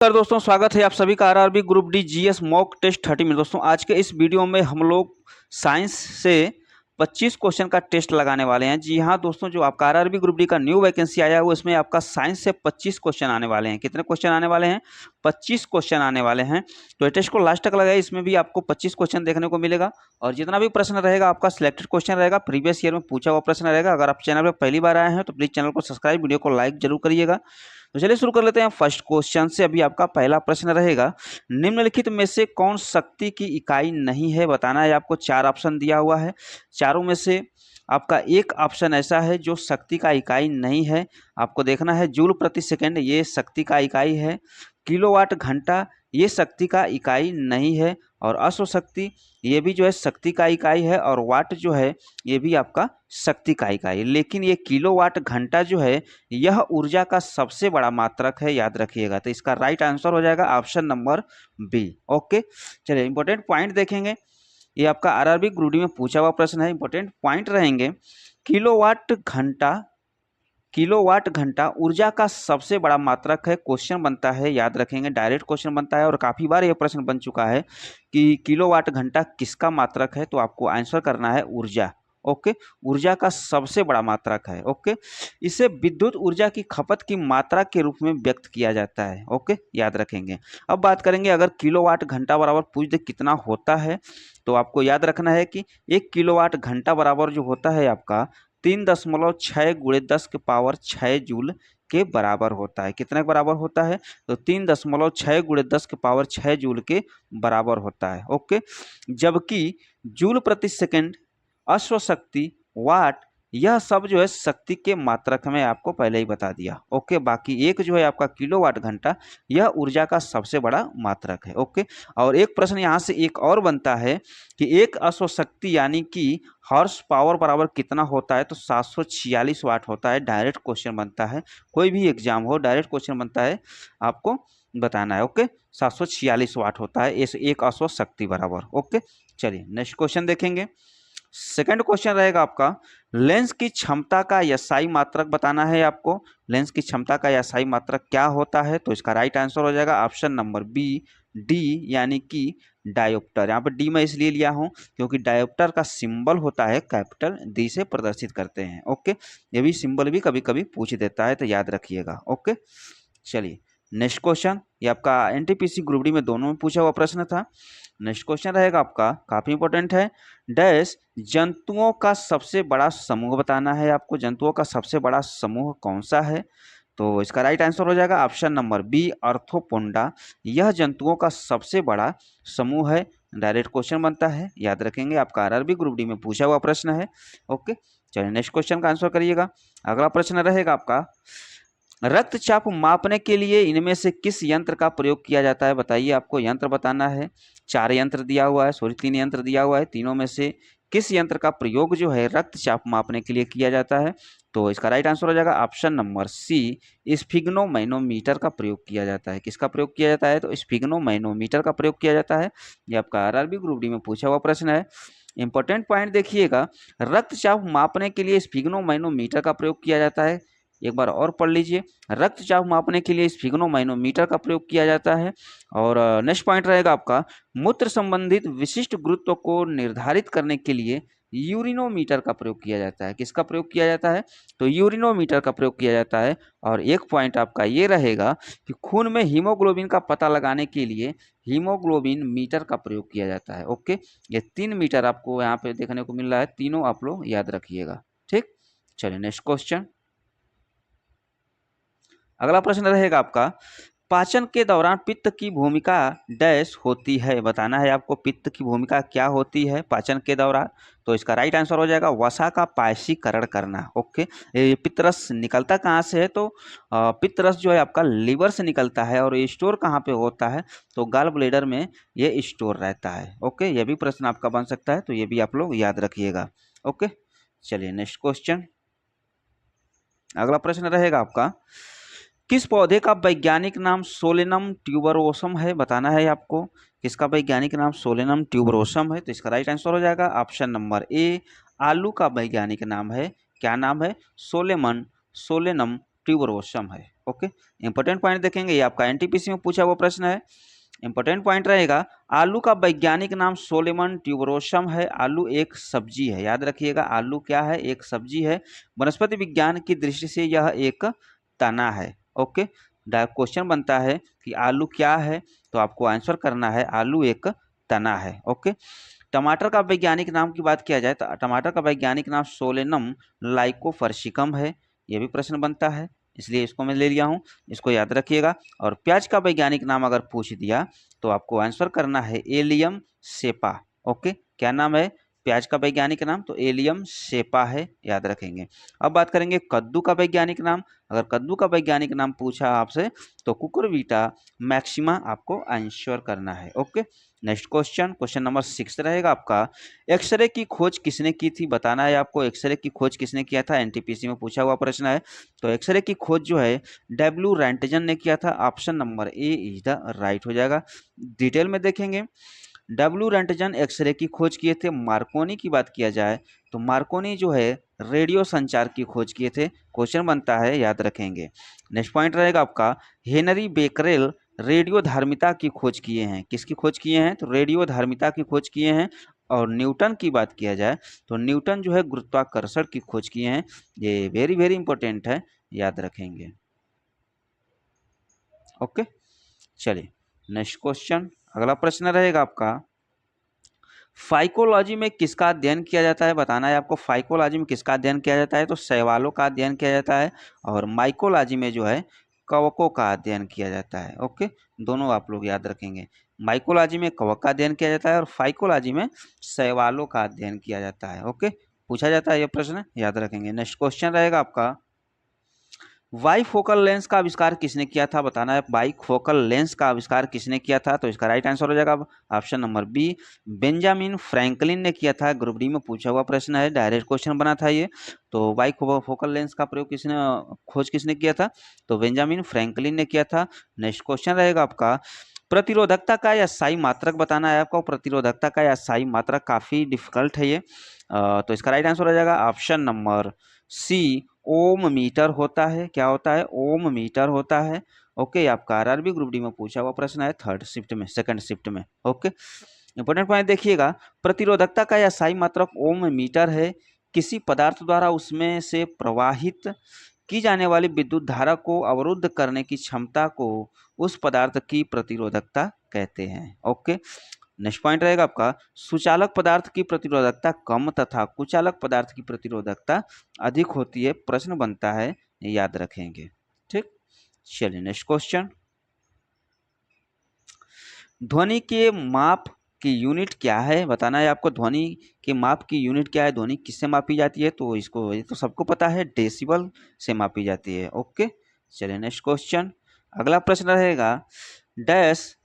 नमस्कार दोस्तों, स्वागत है आप सभी का RRB group D GS mock test 30 में। दोस्तों आज के इस वीडियो में हम लोग साइंस से 25 क्वेश्चन का टेस्ट लगाने वाले हैं। जी हाँ दोस्तों, जो आपका आरआरबी ग्रुप डी का न्यू वैकेंसी आया है वो इसमें आपका साइंस से 25 क्वेश्चन आने वाले हैं। कितने क्वेश्चन आने वाले हैं? 25 क्वेश्चन आने वाले हैं। तो ये टेस्ट को लास्ट तक लगाए, इसमें भी आपको 25 क्वेश्चन देखने को मिलेगा और जितना भी प्रश्न रहेगा आपका सिलेक्टेड क्वेश्चन रहेगा, प्रीवियस ईयर में पूछा हुआ प्रश्न रहेगा। अगर आप चैनल पर पहली बार आए हैं तो प्लीज चैनल को सब्सक्राइब, वीडियो को लाइक जरूर करिएगा। तो चलिए शुरू कर लेते हैं फर्स्ट क्वेश्चन से। अभी आपका पहला प्रश्न रहेगा, निम्नलिखित में से कौन शक्ति की इकाई नहीं है? बताना है आपको। 4 ऑप्शन दिया हुआ है, चारों में से आपका एक ऑप्शन ऐसा है जो शक्ति का इकाई नहीं है। आपको देखना है जूल प्रति सेकंड, ये शक्ति का इकाई है। किलोवाट घंटा, ये शक्ति का इकाई नहीं है। और अश्व शक्ति, ये भी जो है शक्ति का इकाई है। और वाट जो है ये भी आपका शक्ति का इकाई है। लेकिन ये किलोवाट घंटा जो है यह ऊर्जा का सबसे बड़ा मात्रक है, याद रखिएगा। तो इसका राइट आंसर हो जाएगा ऑप्शन नंबर बी। ओके, चलिए इंपॉर्टेंट पॉइंट देखेंगे। ये आपका आरआरबी ग्रुप डी में पूछा हुआ प्रश्न है। इंपॉर्टेंट पॉइंट रहेंगे, किलोवाट घंटा ऊर्जा का सबसे बड़ा मात्रक है। क्वेश्चन बनता है, याद रखेंगे, डायरेक्ट क्वेश्चन बनता है और काफ़ी बार यह प्रश्न बन चुका है कि किलोवाट घंटा किसका मात्रक है। तो आपको आंसर करना है ऊर्जा। ओके, ऊर्जा का सबसे बड़ा मात्रक है। ओके, इसे विद्युत ऊर्जा की खपत की मात्रा के रूप में व्यक्त किया जाता है। ओके, याद रखेंगे। अब बात करेंगे, अगर किलोवाट घंटा बराबर पूछ दे कितना होता है, तो आपको याद रखना है कि 1 किलोवाट घंटा बराबर जो होता है आपका 3.6 × 10⁶ जूल के बराबर होता है। कितने के बराबर होता है? तो 3.6 × 10⁶ जूल के बराबर होता है। ओके, जबकि जूल प्रति सेकंड, अश्व शक्ति, वाट, यह सब जो है शक्ति के मात्रक में आपको पहले ही बता दिया। ओके, बाकी एक जो है आपका किलोवाट घंटा, यह ऊर्जा का सबसे बड़ा मात्रक है। ओके, और एक प्रश्न यहाँ से एक और बनता है कि एक अश्व शक्ति यानी कि हॉर्स पावर बराबर कितना होता है? तो 746 वाट होता है। डायरेक्ट क्वेश्चन बनता है, कोई भी एग्जाम हो डायरेक्ट क्वेश्चन बनता है, आपको बताना है। ओके, 746 वाट होता है एक अश्व शक्ति बराबर। ओके, चलिए नेक्स्ट क्वेश्चन देखेंगे। सेकंड क्वेश्चन रहेगा आपका, लेंस की क्षमता का एसआई मात्रक बताना है आपको। लेंस की क्षमता का एसआई मात्रक क्या होता है? तो इसका राइट आंसर हो जाएगा ऑप्शन नंबर बी, डी, यानी कि डायोप्टर। यहाँ पर डी मैं इसलिए लिया हूँ क्योंकि डायोप्टर का सिंबल होता है कैपिटल डी से प्रदर्शित करते हैं। ओके, ये भी सिंबल भी कभी कभी पूछ देता है, तो याद रखिएगा। ओके, चलिए नेक्स्ट क्वेश्चन, ये आपका एनटीपीसी ग्रुप डी में दोनों में पूछा हुआ प्रश्न था। नेक्स्ट क्वेश्चन रहेगा आपका, काफी इंपॉर्टेंट है। डैश जंतुओं का सबसे बड़ा समूह बताना है आपको। जंतुओं का सबसे बड़ा समूह कौन सा है? तो इसका राइट आंसर हो जाएगा ऑप्शन नंबर बी, अर्थोपोडा। यह जंतुओं का सबसे बड़ा समूह है। डायरेक्ट क्वेश्चन बनता है, याद रखेंगे, आपका आरआरबी ग्रुप डी में पूछा हुआ प्रश्न है। ओके, चलिए नेक्स्ट क्वेश्चन का आंसर करिएगा। अगला प्रश्न रहेगा आपका, रक्तचाप मापने के लिए इनमें से किस यंत्र का प्रयोग किया जाता है? बताइए, आपको यंत्र बताना है। 4 यंत्र दिया हुआ है, सॉरी 3 यंत्र दिया हुआ है। तीनों में से किस यंत्र का प्रयोग जो है रक्तचाप मापने के लिए किया जाता है? तो इसका राइट आंसर हो जाएगा ऑप्शन नंबर सी, स्फिग्नोमैनोमीटर का प्रयोग किया जाता है। किसका प्रयोग किया जाता है? तो स्फिग्नोमैनोमीटर का प्रयोग किया जाता है। ये आपका आरआरबी ग्रुप डी में पूछा हुआ प्रश्न है। इंपॉर्टेंट पॉइंट देखिएगा, रक्तचाप मापने के लिए स्फिग्नोमैनोमीटर का प्रयोग किया जाता है। एक बार और पढ़ लीजिए, रक्तचाप मापने के लिए स्फिग्नोमैनोमीटर का प्रयोग किया जाता है। और नेक्स्ट पॉइंट रहेगा आपका, मूत्र संबंधित विशिष्ट गुरुत्व को निर्धारित करने के लिए यूरिनोमीटर का प्रयोग किया जाता है। किसका प्रयोग किया जाता है? तो यूरिनोमीटर का प्रयोग किया जाता है। और एक पॉइंट आपका ये रहेगा कि खून में हीमोग्लोबिन का पता लगाने के लिए हीमोग्लोबिन मीटर का प्रयोग किया जाता है। ओके, ये 3 मीटर आपको यहाँ पे देखने को मिल रहा है, तीनों आप लोग याद रखिएगा। ठीक, चलिए नेक्स्ट क्वेश्चन। अगला प्रश्न रहेगा आपका, पाचन के दौरान पित्त की भूमिका डैश होती है? बताना है आपको, पित्त की भूमिका क्या होती है पाचन के दौरान? तो इसका राइट आंसर हो जाएगा वसा का पायसीकरण करना। ओके, ये पित्तरस निकलता कहाँ से है? तो पित्तरस जो है आपका लीवर से निकलता है। और ये स्टोर कहाँ पे होता है? तो गॉल ब्लेडर में ये स्टोर रहता है। ओके, ये भी प्रश्न आपका बन सकता है, तो ये भी आप लोग याद रखिएगा। ओके, चलिए नेक्स्ट क्वेश्चन। अगला प्रश्न रहेगा आपका, किस पौधे का वैज्ञानिक नाम सोलेनम ट्यूबरोसम है? बताना है आपको, किसका वैज्ञानिक नाम सोलेनम ट्यूबरोसम है? तो इसका राइट आंसर हो जाएगा ऑप्शन नंबर ए, आलू का वैज्ञानिक नाम है। क्या नाम है? सोलेनम ट्यूबरोसम है। ओके, इंपॉर्टेंट पॉइंट देखेंगे, ये आपका एनटीपीसी में पूछा हुआ प्रश्न है। इंपॉर्टेंट पॉइंट रहेगा, आलू का वैज्ञानिक नाम सोलेमन ट्यूबरोसम है। आलू एक सब्जी है, याद रखिएगा, आलू क्या है, एक सब्जी है। वनस्पति विज्ञान की दृष्टि से यह एक तना है। ओके, क्वेश्चन बनता है कि आलू क्या है, तो आपको आंसर करना है आलू एक तना है। ओके, टमाटर का वैज्ञानिक नाम की बात किया जाए तो टमाटर का वैज्ञानिक नाम सोलेनम लाइकोफर्सिकम है। ये भी प्रश्न बनता है, इसलिए इसको मैं ले लिया हूँ, इसको याद रखिएगा। और प्याज का वैज्ञानिक नाम अगर पूछ दिया तो आपको आंसर करना है एलियम सेपा। ओके, क्या नाम है प्याज का वैज्ञानिक नाम, तो एलियम सेपा है, याद रखेंगे। अब बात करेंगे कद्दू का वैज्ञानिक नाम। अगर कद्दू का वैज्ञानिक नाम पूछा आपसे तो कुकुरबिटा मैक्सिमा आपको आंसर करना है। Okay, next question, question number 6 रहेगा आपका, एक्सरे की खोज किसने की थी, बताना है आपको एक्सरे की खोज किसने किया था, एनटीपीसी में पूछा हुआ प्रश्न है। तो एक्सरे की खोज जो है डब्ल्यू रैंटजन ने किया था, option number A is the right हो जाएगा। डिटेल में देखेंगे, डब्ल्यू रैंटजन एक्सरे की खोज किए थे। मार्कोनी की बात किया जाए तो मार्कोनी जो है रेडियो संचार की खोज किए थे। क्वेश्चन बनता है, याद रखेंगे। नेक्स्ट पॉइंट रहेगा आपका, हेनरी बेकरेल रेडियो धार्मिता की खोज किए हैं। किसकी खोज किए हैं, तो रेडियो धार्मिता की खोज किए हैं। और न्यूटन की बात किया जाए तो न्यूटन जो है गुरुत्वाकर्षण की खोज किए हैं। ये वेरी वेरी इंपॉर्टेंट है, याद रखेंगे। ओके, चलिए नेक्स्ट क्वेश्चन, अगला प्रश्न रहेगा आपका, फाइकोलॉजी में किसका अध्ययन किया जाता है, बताना है आपको। फाइकोलॉजी में किसका अध्ययन किया जाता है, तो शैवालों का अध्ययन किया जाता है। और माइकोलॉजी में जो है कवकों का अध्ययन किया जाता है। ओके, दोनों आप लोग याद रखेंगे, माइकोलॉजी में कवक का अध्ययन किया जाता है और फाइकोलॉजी में शैवालों का अध्ययन किया जाता है। ओके, पूछा जाता है ये प्रश्न, याद रखेंगे। नेक्स्ट क्वेश्चन रहेगा आपका, बाइफोकल लेंस का आविष्कार किसने किया था, बताना है। बाइफोकल लेंस का आविष्कार किसने किया था, तो इसका राइट आंसर हो जाएगा option number B, Benjamin Franklin ने किया था। ग्रुप डी में पूछा हुआ प्रश्न है, डायरेक्ट क्वेश्चन बना था ये। तो बाइफोकल लेंस का प्रयोग किसने, खोज किसने किया था, तो बेंजामिन फ्रैंकलिन ने किया था। नेक्स्ट क्वेश्चन रहेगा आपका, प्रतिरोधकता का या स्थायी मात्रक बताना है आपको। प्रतिरोधकता का या स्थायी मात्रक काफी डिफिकल्ट है ये, तो इसका राइट आंसर हो जाएगा ऑप्शन नंबर सी, ओम मीटर होता है। क्या होता है, ओम मीटर होता है। ओके, आपका आरआरबी ग्रुप डी में पूछा हुआ प्रश्न है, थर्ड शिफ्ट में, सेकंड शिफ्ट में। ओके, इंपॉर्टेंट पॉइंट देखिएगा, प्रतिरोधकता का यह स्थायी मात्रक ओम मीटर है। किसी पदार्थ द्वारा उसमें से प्रवाहित की जाने वाली विद्युत धारा को अवरुद्ध करने की क्षमता को उस पदार्थ की प्रतिरोधकता कहते हैं। ओके, नेक्स्ट पॉइंट रहेगा आपका, सुचालक पदार्थ की प्रतिरोधकता कम तथा कुचालक पदार्थ की प्रतिरोधकता अधिक होती है। प्रश्न बनता है, याद रखेंगे। ठीक, चलिए नेक्स्ट क्वेश्चन, ध्वनि के माप की यूनिट क्या है, बताना है आपको। ध्वनि के माप की यूनिट क्या है, ध्वनि किससे मापी जाती है, तो इसको ये तो सबको पता है, डेसिबल से मापी जाती है। ओके, चलिए नेक्स्ट क्वेश्चन, अगला प्रश्न रहेगा, डैश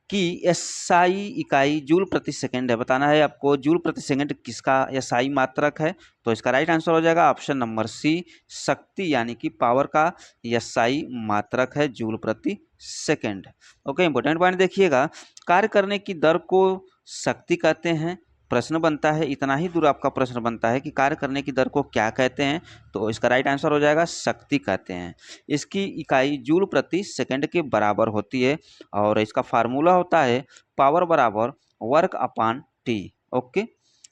की एसआई इकाई जूल प्रति सेकंड है, बताना है आपको। जूल प्रति सेकंड किसका एसआई मात्रक है, तो इसका राइट आंसर हो जाएगा ऑप्शन नंबर सी, शक्ति यानी कि पावर का एसआई मात्रक है जूल प्रति सेकंड। ओके, इंपॉर्टेंट पॉइंट देखिएगा, कार्य करने की दर को शक्ति कहते हैं। प्रश्न बनता है, इतना ही दूर आपका प्रश्न बनता है कि कार्य करने की दर को क्या कहते हैं, तो इसका राइट आंसर हो जाएगा शक्ति कहते हैं। इसकी इकाई जूल प्रति सेकंड के बराबर होती है और इसका फार्मूला होता है पावर बराबर वर्क अपान टी। ओके,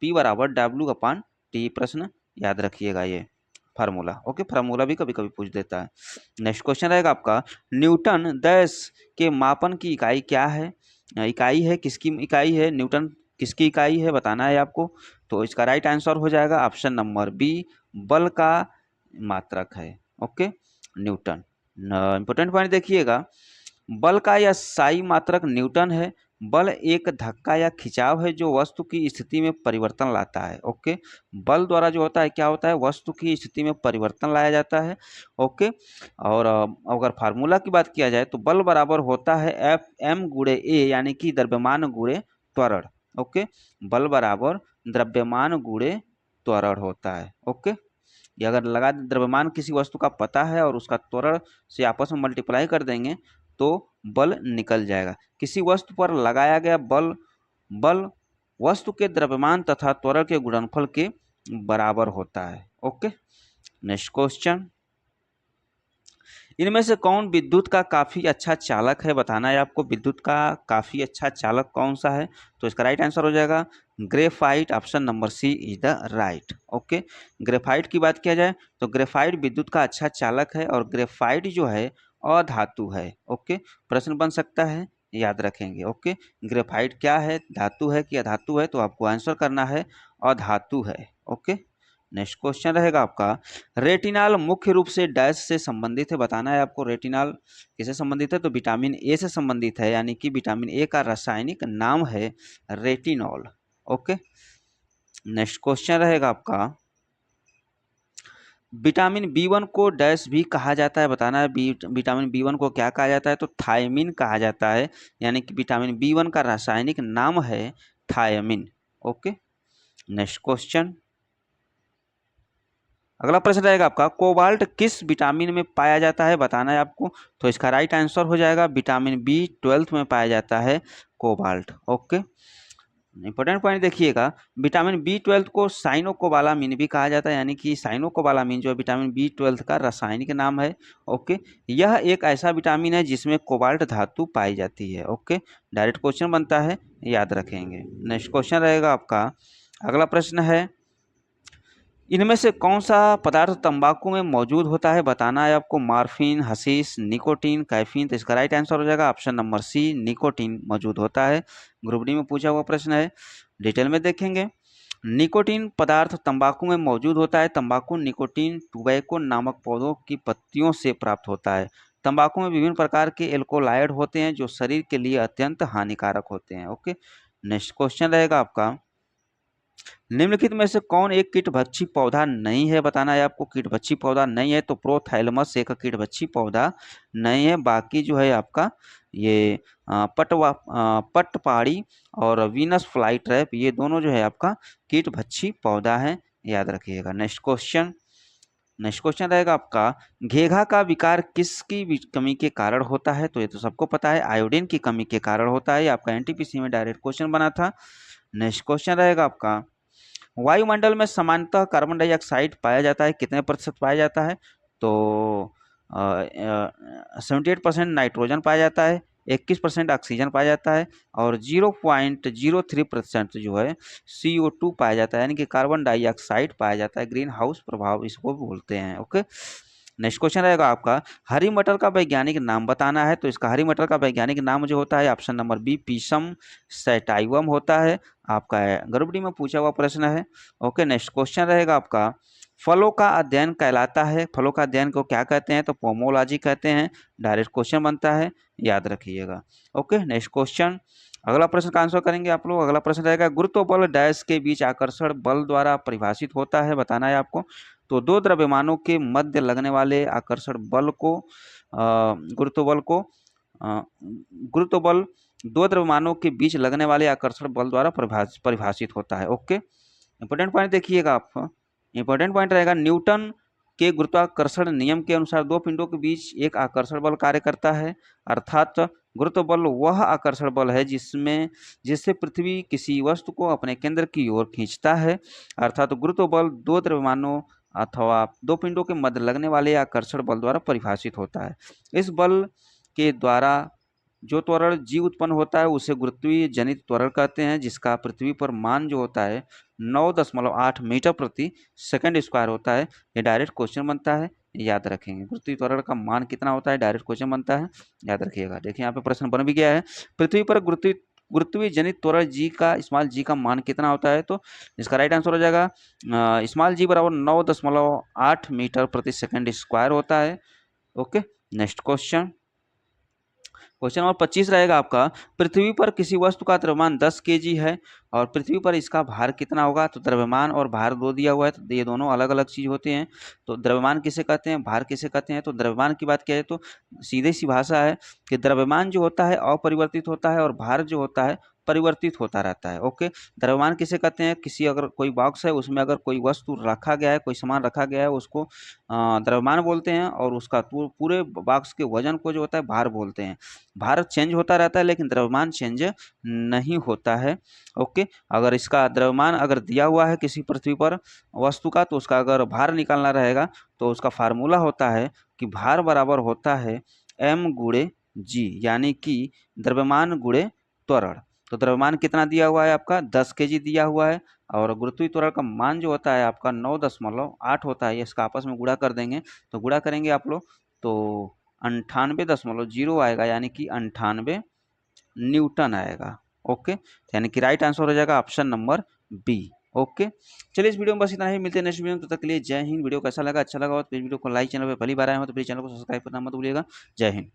पी बराबर डब्ल्यू अपान टी, प्रश्न याद रखिएगा ये फार्मूला। ओके, फार्मूला भी कभी कभी पूछ देता है। नेक्स्ट क्वेश्चन रहेगा आपका, न्यूटन दस के मापन की इकाई क्या है, इकाई है, किसकी इकाई है, न्यूटन किसकी इकाई है, बताना है आपको। तो इसका राइट आंसर हो जाएगा ऑप्शन नंबर बी, बल का मात्रक है। Okay, Newton. इंपॉर्टेंट पॉइंट देखिएगा, बल का यह स्थायी मात्रक न्यूटन है। बल एक धक्का या खिंचाव है जो वस्तु की स्थिति में परिवर्तन लाता है। ओके, बल द्वारा जो होता है क्या होता है, वस्तु की स्थिति में परिवर्तन लाया जाता है। ओके, और अगर फार्मूला की बात किया जाए तो बल बराबर होता है एफ एम गुणे ए, यानी कि द्रव्यमान गुणे त्वरण। ओके, बल बराबर द्रव्यमान गुणे त्वरण होता है। ओके, ये अगर लगा द्रव्यमान किसी वस्तु का पता है और उसका त्वरण से आपस में मल्टीप्लाई कर देंगे तो बल निकल जाएगा। किसी वस्तु पर लगाया गया बल बल वस्तु के द्रव्यमान तथा त्वरण के गुणनफल के बराबर होता है। ओके, नेक्स्ट क्वेश्चन, इनमें से कौन विद्युत का काफ़ी अच्छा चालक है, बताना है आपको। विद्युत का काफ़ी अच्छा चालक कौन सा है, तो इसका राइट आंसर हो जाएगा graphite. Option number C is the right. Okay, graphite की बात किया जाए तो ग्रेफाइट विद्युत का अच्छा चालक है और ग्रेफाइट जो है अधातु है। ओके, प्रश्न बन सकता है, याद रखेंगे। ओके, ग्रेफाइट क्या है, धातु है कि अधातु है, तो आपको आंसर करना है अधातु है। ओके, नेक्स्ट क्वेश्चन रहेगा आपका, रेटिनॉल मुख्य रूप से डैश से संबंधित है, बताना है आपको। रेटिनॉल किससे संबंधित है, तो विटामिन ए से संबंधित है, यानी कि विटामिन ए का रासायनिक नाम है रेटिनॉल। ओके, नेक्स्ट क्वेश्चन रहेगा आपका, विटामिन बी1 को डैश भी कहा जाता है, बताना है। विटामिन बी1 को क्या कहा जाता है, तो थायमिन कहा जाता है, यानी कि विटामिन बी1 का रासायनिक नाम है थायमिन। ओके, नेक्स्ट क्वेश्चन, अगला प्रश्न रहेगा आपका, कोबाल्ट किस विटामिन में पाया जाता है, बताना है आपको। तो इसका राइट आंसर हो जाएगा विटामिन बी12 में पाया जाता है कोबाल्ट। ओके, इंपॉर्टेंट पॉइंट देखिएगा, विटामिन बी12 को साइनोकोबालामिन भी कहा जाता है, यानी कि साइनोकोबालामिन जो है विटामिन बी12 का रासायनिक नाम है। ओके, यह एक ऐसा विटामिन है जिसमें कोबाल्ट धातु पाई जाती है। ओके, डायरेक्ट क्वेश्चन बनता है, याद रखेंगे। नेक्स्ट क्वेश्चन रहेगा आपका, अगला प्रश्न है, इनमें से कौन सा पदार्थ तंबाकू में मौजूद होता है, बताना है आपको। मार्फिन, हशीश, निकोटीन, कैफीन, तो इसका राइट आंसर हो जाएगा ऑप्शन नंबर सी, निकोटीन मौजूद होता है। ग्रुप डी में पूछा हुआ प्रश्न है, डिटेल में देखेंगे। निकोटीन पदार्थ तंबाकू में मौजूद होता है। तंबाकू निकोटीन टुबैको नामक पौधों की पत्तियों से प्राप्त होता है। तंबाकू में विभिन्न प्रकार के एल्कोलाइड होते हैं जो शरीर के लिए अत्यंत हानिकारक होते हैं। ओके, नेक्स्ट क्वेश्चन रहेगा आपका, निम्नलिखित में से कौन एक कीटभक्षी पौधा नहीं है, बताना है आपको। कीटभक्षी पौधा नहीं है, तो प्रोथैलेमस एक कीटभक्षी पौधा नहीं है। बाकी जो है आपका ये पटवाड़ी और वीनस फ्लाई ट्रैप, ये दोनों जो है आपका कीटभक्षी पौधा है, याद रखिएगा। नेक्स्ट क्वेश्चन रहेगा आपका, घेघा का विकार किसकी कमी के कारण होता है, तो ये तो सबको पता है, आयोडीन की कमी के कारण होता है। ये आपका एनटीपीसी में डायरेक्ट क्वेश्चन बना था। नेक्स्ट क्वेश्चन रहेगा आपका, वायुमंडल में सामान्यतः कार्बन डाइऑक्साइड पाया जाता है, कितने प्रतिशत पाया जाता है, तो 78% नाइट्रोजन पाया जाता है, 21% ऑक्सीजन पाया जाता है और 0.03% जो है CO2 पाया जाता है, यानी कि कार्बन डाइऑक्साइड पाया जाता है। ग्रीन हाउस प्रभाव इसको बोलते हैं। ओके, नेक्स्ट क्वेश्चन रहेगा आपका, हरी मटर का वैज्ञानिक नाम बताना है, तो इसका हरी मटर का वैज्ञानिक नाम जो होता है ऑप्शन नंबर बी, पीसम सैटाइवम होता है। आपका ग्रुप डी में पूछा हुआ प्रश्न है। ओके, नेक्स्ट क्वेश्चन रहेगा आपका, फलों का अध्ययन कहलाता है, फलों का अध्ययन को क्या कहते हैं, तो पोमोलॉजी कहते हैं। डायरेक्ट क्वेश्चन बनता है, याद रखिएगा। ओके, नेक्स्ट क्वेश्चन, अगला प्रश्न का आंसर करेंगे आप लोग। अगला प्रश्न रहेगा, गुरुत्व बल डैश के बीच आकर्षण बल द्वारा परिभाषित होता है, बताना है आपको। तो दो द्रव्यमानों के मध्य लगने वाले आकर्षण बल को गुरुत्व बल दो द्रव्यमानों के बीच लगने वाले आकर्षण बल द्वारा परिभाषित होता है। ओके, इंपॉर्टेंट पॉइंट देखिएगा आप, इंपॉर्टेंट पॉइंट रहेगा, न्यूटन के गुरुत्वाकर्षण नियम के अनुसार दो पिंडों के बीच एक आकर्षण बल कार्य करता है, अर्थात गुरुत्व बल वह आकर्षण बल है जिससे पृथ्वी किसी वस्तु को अपने केंद्र की ओर खींचता है। अर्थात गुरुत्व बल दो द्रव्यमानों अथवा दो पिंडों के मध्य लगने वाले आकर्षण बल द्वारा परिभाषित होता है। इस बल के द्वारा जो त्वरण जी उत्पन्न होता है उसे गुरुत्वीय जनित त्वरण कहते हैं, जिसका पृथ्वी पर मान जो होता है 9.8 मीटर प्रति सेकंड स्क्वायर होता है। ये डायरेक्ट क्वेश्चन बनता है, याद रखेंगे। गुरुत्वीय त्वरण का मान कितना होता है, डायरेक्ट क्वेश्चन बनता है, याद रखिएगा। देखिए यहाँ पे प्रश्न बन भी गया है, पृथ्वी पर गुरुत्वीय जनित त्वरण जी का स्मॉल जी का मान कितना होता है, तो इसका राइट आंसर हो जाएगा स्मॉल जी बराबर 9.8 मीटर प्रति सेकंड स्क्वायर होता है। ओके, नेक्स्ट क्वेश्चन नंबर 25 रहेगा आपका, पृथ्वी पर किसी वस्तु का द्रव्यमान 10 kg है और पृथ्वी पर इसका भार कितना होगा, तो द्रव्यमान और भार दो दिया हुआ है, तो ये दोनों अलग अलग चीज होते हैं। तो द्रव्यमान किसे कहते हैं, भार किसे कहते हैं, तो द्रव्यमान की बात किया जाए तो सीधे सी भाषा है कि द्रव्यमान जो होता है अपरिवर्तित होता है और भार जो होता है परिवर्तित होता रहता है। ओके, द्रव्यमान किसे कहते हैं? किसी अगर कोई बॉक्स है उसमें अगर कोई वस्तु रखा गया है, कोई सामान रखा गया है, उसको द्रव्यमान बोलते हैं, और उसका पूरे बॉक्स के वजन को जो होता है भार बोलते हैं। भार चेंज होता रहता है लेकिन द्रव्यमान चेंज नहीं होता है। ओके, अगर इसका द्रव्यमान अगर दिया हुआ है किसी पृथ्वी पर वस्तु का, तो उसका अगर भार निकालना रहेगा तो उसका फार्मूला होता है कि भार बराबर होता है m गुणे g, यानी कि द्रव्यमान गुणे त्वरण। तो द्रव्यमान कितना दिया हुआ है आपका? 10 kg दिया हुआ है, और गुरुत्वीय त्वरण का मान जो होता है आपका 9.8 होता है। इसका आपस में गुणा कर देंगे, तो गुणा करेंगे आप लोग तो 98.0 आएगा, यानी कि 98 न्यूटन आएगा। ओके, यानी कि राइट आंसर हो जाएगा ऑप्शन नंबर बी। ओके, चलिए इस वीडियो में बस इतना ही, मिलते हैं नेक्स्ट वीडियो में, तब तक के लिए जय हिंद। वीडियो कैसा लगा? अच्छा लगा हो तो वीडियो को लाइक, चैनल पर पहली बार आए हो तो प्लीज चैनल को सब्सक्राइब करना मत भूलिएगा। जय हिंद।